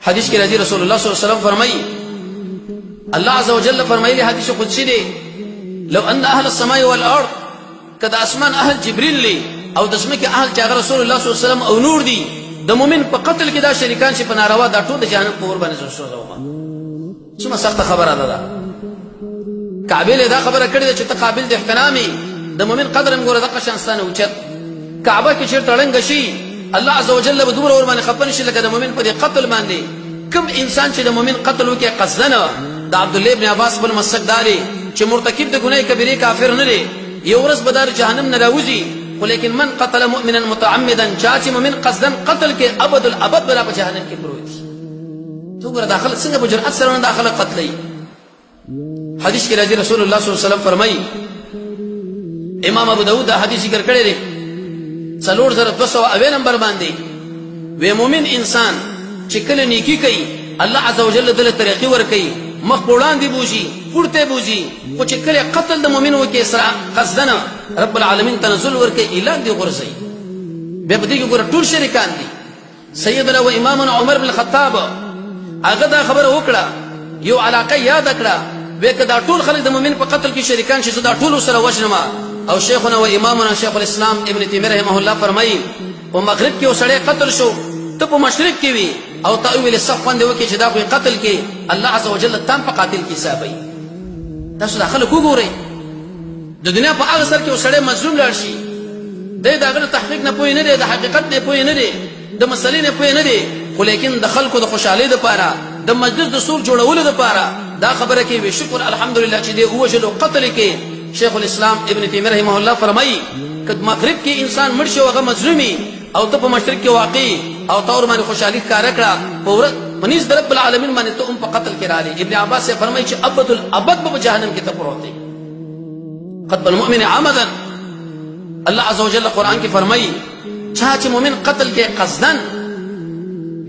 حدیث کې راځي رسول الله صلی الله علیه وسلم فرمایي الله عز وجل فرمایلی حدیث قدسی دی لو ان اهل السماء والارض کدا اسمان اهل جبريل لی او د اسمه کې اهل چې رسول الله صلی الله علیه وسلم او نور دی د مؤمن په قتل کې دا شریکان چې په ناروا دا ټول د جهنم په اور باندې سوځوما څومره سخت خبره ده کعبه دا خبره کړې چې ته قابل د احترامي د مؤمن قدرم ګوره د قشانستان اوچت کعبه کې چیرته لنګ شي الله عز وجل به دومره ور باندې خپن شي لکه د مؤمن په قتل باندې کوم انسان چې د مؤمن قتل وکي قصدنه د عبد الله ابن عباس بن مسعود داري چې مرتکب د ګناه کبیره کافر نه دی یو ورځ بدار جهنم نه راوځي ولیکن من قتل مؤمنا متعمدا چې مؤمن قصدن قتل کې ابد الابد بلا په جهنم کې پروت تو ګره داخله څنګه په جرأت سره داخله قتلې حدیث کې راځي رسول الله صلی الله علیه وسلم فرمایي امام ابو داود دا حدیث ذکر کړی دی 4200 نمبر باندې وی مؤمن انسان چې کله نیکی کوي الله عز وجل دله طریقې ور کوي مخ وړاندې بوزي پورته بوزي خو چې کله قتل د مؤمن وکي سره قصدنه رب العالمین تنزل ور کوي اعلان دی غرزي به په دې کې ګور ټول شریکان دي سیدنا و امامنا عمر بن الخطاب هغه دا خبره وکړه یو علاقه یاد کړه وکدا ټول خلک د مؤمن په قتل کې شریکان شي دا ټول سره وجنما او شیخنا و امامنا شیخ الاسلام ابن تیمیه رحمه الله فرمایي په مغرب کې وسړی قتل شو ته په مشرق کې وي او تاویل صف باندې وکي چې دا خو قتل کې الله عز وجل تام په قاتل کې حسابي تاسو داخله وګورئ د دنیا په هغه سر کې وسړی مظلوم لاړ شي دغه تحقیق نه پوي نه دی د حقیقت نه پوي نه دی د مسلې نه پوي نه دی خو لیکن د خلکو د خوشحالي لپاره د مجلس د سور جوړولو لپاره دا خبره کې وي شکر الحمدلله چې دی وجلو قتل کې شیخ الاسلام ابن تیمیه رحمه الله فرمایي کله مغرب کې انسان مړ شو هغه مظلومي او ته په مشرق کې واقع او تور باندې خوشحالي کار کړه په ورځ منیز رب العالمین باندې ته په قتل کې راځي ابن عباس سے فرمایي چې ابد الابد په جهنم کې ته پروت دی قتل المؤمن عمدا الله عز وجل قرآن کې فرمایي چې مؤمن قتل کې قصدن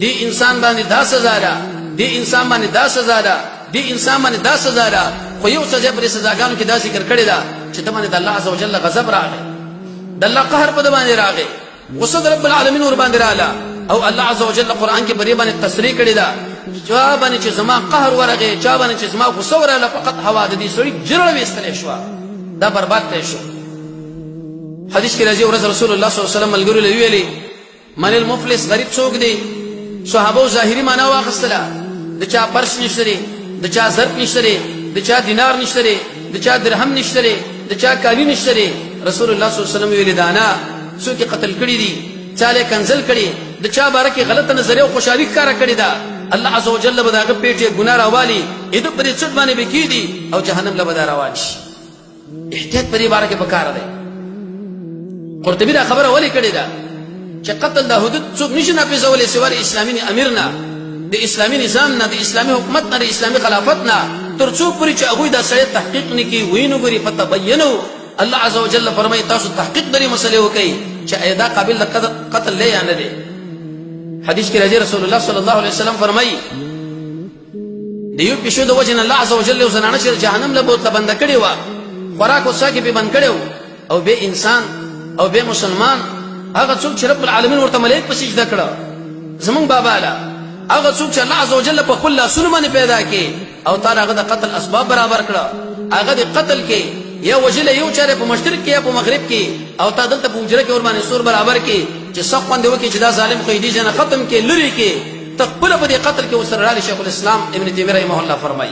دی انسان باندې 10000 دی انسان باندې 10000 دی انسان باندې 10000 خو یو سزا پر سزاګانو کې دا ذکر کړی دا چې ته باندې الله عز وجل غضب راغی د الله قهر په باندې راغی غصه رب العالمین ور باندې رااله او الله عز وجل قرآن کې بری باندې تصریح کړی دا جواب باندې چې زما قهر ورغی چا باندې چې زما غصه وراله فقط هوا د دې سړي جرړه وستل شو دا برباد کړی شو حدیث کې راځي ورته رسول الله صلی الله علیه وسلم ملګری له ویلي من المفلس غریب څوک دی صحابه ظاهری معنا واخستله د چا پرس نشته د چا ظرف نشته د چا دینار نشته د چا درهم نشته د چا کالی نشته رسول الله صلی الله علیه وسلم ویلي دانا څوک قتل کړي دي چاله کنزل کړي د چا بارکه غلط نظریه او خوشالي ښکارا کړي دا الله عز وجل به داغه پیټه ګناه راوالي اې د پرې څټ باندې بکیدي او جهنم له بدار روان شي احتیاط پرې بارکه پکار دی قرطبی دا خبره ولي کړي دا چې قتل د حدود څوک نشي نافذولې سوار اسلامي امرنا د اسلامي نظام نه د اسلامي حکومت نه د اسلامي خلافت نه تر څو پرې چې هغه د سړی تحقیق نکي وینو غري فتبینوا الله عز وجل فرمایي تاسو تحقیق دري مسلې وکي چې اېدا قابل قتل لې یا نه دي حدیث کې راځي رسول الله صلی الله علیه وسلم فرمایي دیو پښو د وجه الله عز وجل زنانه چې جهنم له بوتله بند کړي و خوراک وساکي به بند کړي او به انسان او به مسلمان هغه څوک چې رب العالمین ورته ملائک په سجده کړه زمون بابا لا هغه څوک چې الله عز وجل په خپل لاسونو باندې پیدا کړي او تعالی هغه د قتل اسباب برابر کړه هغه د قتل کې یا وجل یو چاره په مشرق کې یا په مغرب کې او تا دلته په حجره کې ور باندې سور برابر کې چې صف باندې وکي چې دا ظالم قیدی جن ختم کې لری کې تقبل په دې قتل کې وسره علی شیخ الاسلام ابن تیمیه رحمه الله فرمایي